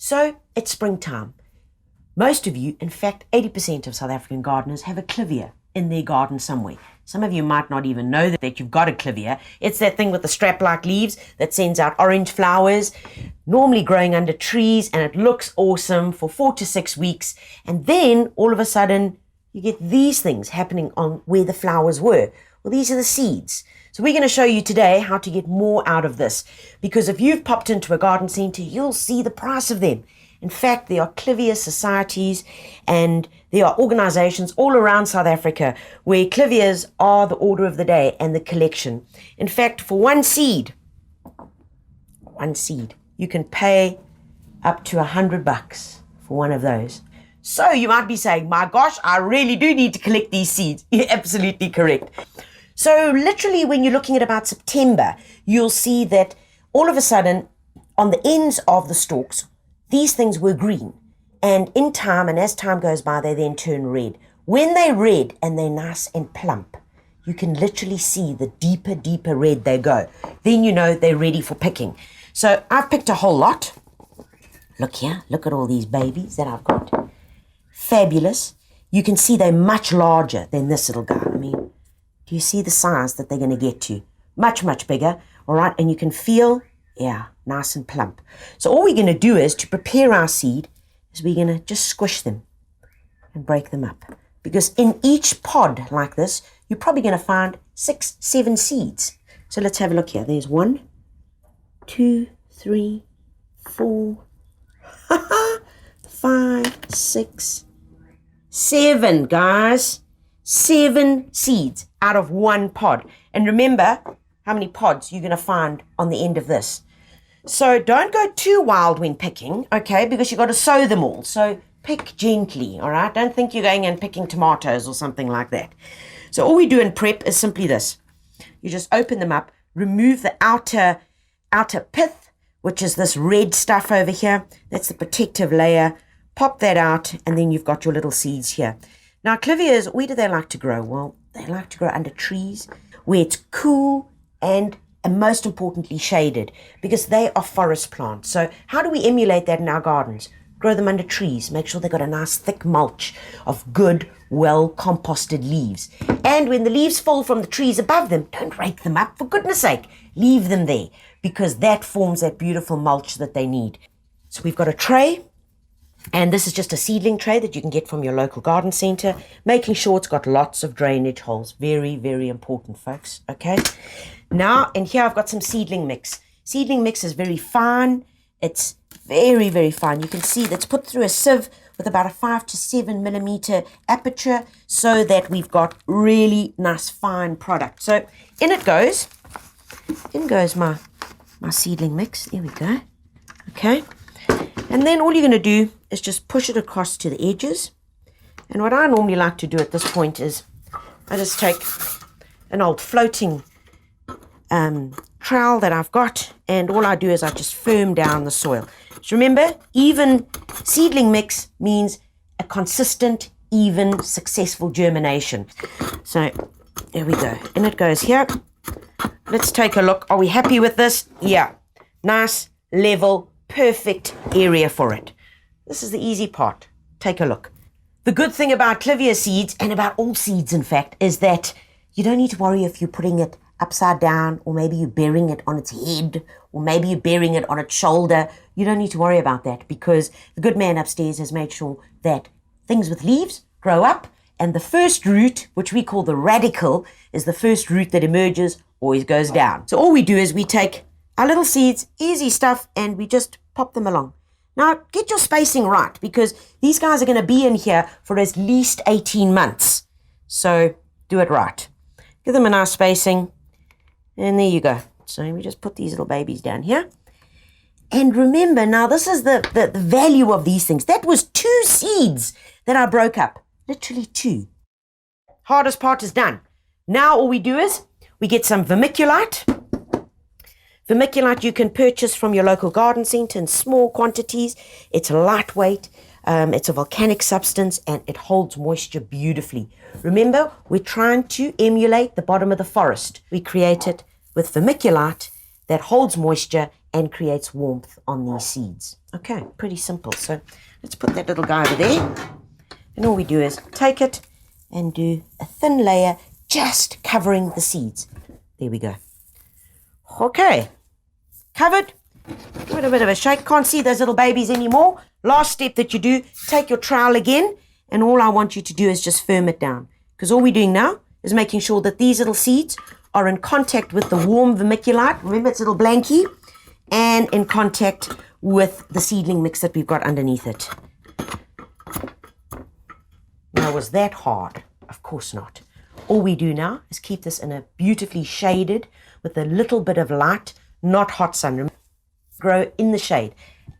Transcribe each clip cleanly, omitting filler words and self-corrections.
So it's springtime. Most of you, in fact, 80% of South African gardeners have a Clivia in their garden somewhere. Some of you might not even know that you've got a Clivia. It's that thing with the strap-like leaves that sends out orange flowers, normally growing under trees, and it looks awesome for 4 to 6 weeks. And then, all of a sudden, you get these things happening on where the flowers were. Well, these are the seeds. So we're going to show you today how to get more out of this. Because if you've popped into a garden centre, you'll see the price of them. In fact, there are Clivias societies and there are organizations all around South Africa where Clivias are the order of the day and the collection. In fact, for one seed, you can pay up to $100 for one of those. So you might be saying, my gosh, I really do need to collect these seeds. You're absolutely correct. So literally when you're looking at about September, you'll see that all of a sudden on the ends of the stalks, these things were green, and in time, and as time goes by, they then turn red. When they're red and they're nice and plump, you can literally see the deeper red they go. Then you know they're ready for picking. So I've picked a whole lot. Look here, look at all these babies that I've got. Fabulous. You can see they're much larger than this little guy. I mean, do you see the size that they're going to get to? Much bigger, all right? And you can feel, yeah, nice and plump. So all we're going to do is, to prepare our seed, is we're going to just squish them and break them up. Because in each pod like this, you're probably going to find 6, 7 seeds. So let's have a look here. There's 1, 2, 3, 4, 5, 6, 7, guys. 7 seeds out of one pod. And remember how many pods you're going to find on the end of this. So don't go too wild when picking, okay, because you've got to sow them all. So pick gently, all right? Don't think you're going and picking tomatoes or something like that. So all we do in prep is simply this. You just open them up, remove the outer pith, which is this red stuff over here. That's the protective layer. Pop that out, and then you've got your little seeds here. Now, Clivias, where do they like to grow? Well, they like to grow under trees, where it's cool and most importantly shaded, because they are forest plants. So how do we emulate that in our gardens? Grow them under trees. Make sure they've got a nice thick mulch of good, well composted leaves. And when the leaves fall from the trees above them, don't rake them up, for goodness sake. Leave them there, because that forms that beautiful mulch that they need. So we've got a tray, and this is just a seedling tray that you can get from your local garden centre, making sure it's got lots of drainage holes. Very, very important, folks, okay? Now, and here I've got some seedling mix. Seedling mix is very fine. It's very, very fine. You can see that's put through a sieve with about a 5 to 7 millimeter aperture so that we've got really nice, fine product. So in goes my seedling mix. There we go. Okay. And then all you're going to do is just push it across to the edges. And what I normally like to do at this point is I just take an old floating trowel that I've got, and all I do is I just firm down the soil. So remember, even seedling mix means a consistent, even, successful germination. So there we go. And it goes here. Let's take a look. Are we happy with this? Yeah. Nice, level, perfect area for it. This is the easy part. Take a look. The good thing about Clivia seeds, and about all seeds in fact, is that you don't need to worry if you're putting it upside down, or maybe you're burying it on its head, or maybe you're burying it on its shoulder. You don't need to worry about that, because the good man upstairs has made sure that things with leaves grow up, and the first root, which we call the radical, is the first root that emerges, always goes down. So all we do is we take our little seeds, easy stuff, and we just pop them along. Now, get your spacing right, because these guys are going to be in here for at least 18 months. So do it right. Give them a nice spacing. And there you go. So we just put these little babies down here. And remember, now this is the value of these things. That was 2 seeds that I broke up. Literally 2. Hardest part is done. Now all we do is we get some vermiculite. Vermiculite you can purchase from your local garden centre in small quantities. It's lightweight. It's a volcanic substance, and it holds moisture beautifully. Remember, we're trying to emulate the bottom of the forest. We create it with vermiculite that holds moisture and creates warmth on these seeds. Okay, pretty simple. So let's put that little guy over there. And all we do is take it and do a thin layer just covering the seeds. There we go. Okay, covered. Give it a bit of a shake. Can't see those little babies anymore. Last step that you do, take your trowel again, and all I want you to do is just firm it down. Because all we're doing now is making sure that these little seeds are in contact with the warm vermiculite. Remember, it's a little blankie. And in contact with the seedling mix that we've got underneath it. Now, was that hard? Of course not. All we do now is keep this in a beautifully shaded with a little bit of light, not hot sun. Grow in the shade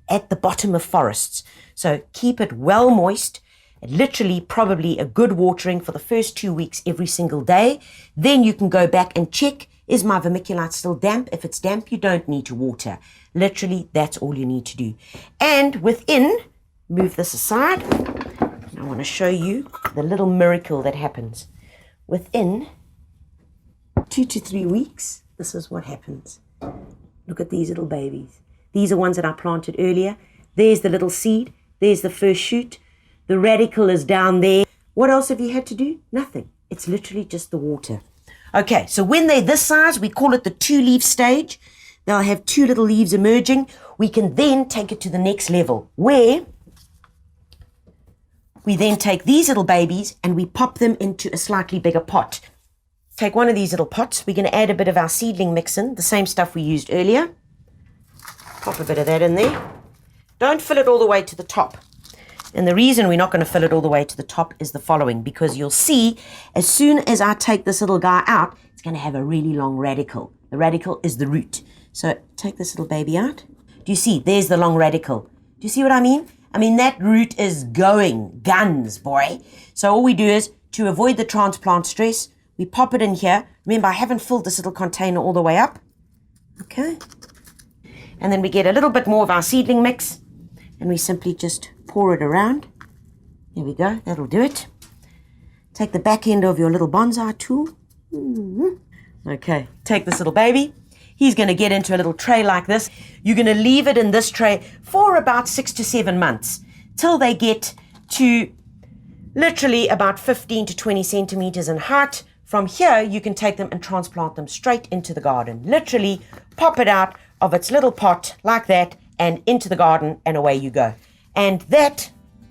at the bottom of forests. So keep it well moist, literally probably a good watering for the first 2 weeks every single day. Then you can go back and check, is my vermiculite still damp? If it's damp, you don't need to water. Literally, that's all you need to do. And within, move this aside. I want to show you the little miracle that happens. Within 2 to 3 weeks, this is what happens. Look at these little babies. These are ones that I planted earlier. There's the little seed. There's the first shoot. The radical is down there. What else have you had to do? Nothing. It's literally just the water. Okay, so when they're this size, we call it the 2-leaf stage. They'll have 2 little leaves emerging. We can then take it to the next level, where we then take these little babies and we pop them into a slightly bigger pot. Take one of these little pots. We're going to add a bit of our seedling mix in, the same stuff we used earlier. Pop a bit of that in there. Don't fill it all the way to the top. And the reason we're not going to fill it all the way to the top is the following, because you'll see as soon as I take this little guy out, it's going to have a really long radical. The radical is the root. So take this little baby out. Do you see? There's the long radical. Do you see what I mean? I mean, that root is going guns, boy. So all we do is, to avoid the transplant stress, we pop it in here. Remember, I haven't filled this little container all the way up. Okay. And then we get a little bit more of our seedling mix, and we simply just pour it around. There we go. That'll do it. Take the back end of your little bonsai tool. Okay. Take this little baby. He's going to get into a little tray like this. You're going to leave it in this tray for about 6 to 7 months till they get to literally about 15 to 20 centimeters in height. From here, you can take them and transplant them straight into the garden. Literally pop it out of its little pot like that and into the garden, and away you go. And that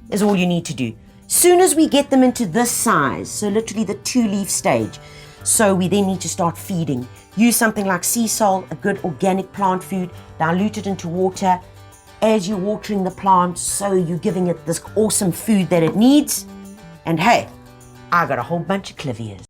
is all you need to do. Soon as we get them into this size, so literally the 2-leaf stage, so we then need to start feeding. Use something like sea salt, a good organic plant food, dilute it into water as you're watering the plant, so you're giving it this awesome food that it needs. And hey, I got a whole bunch of Clivias.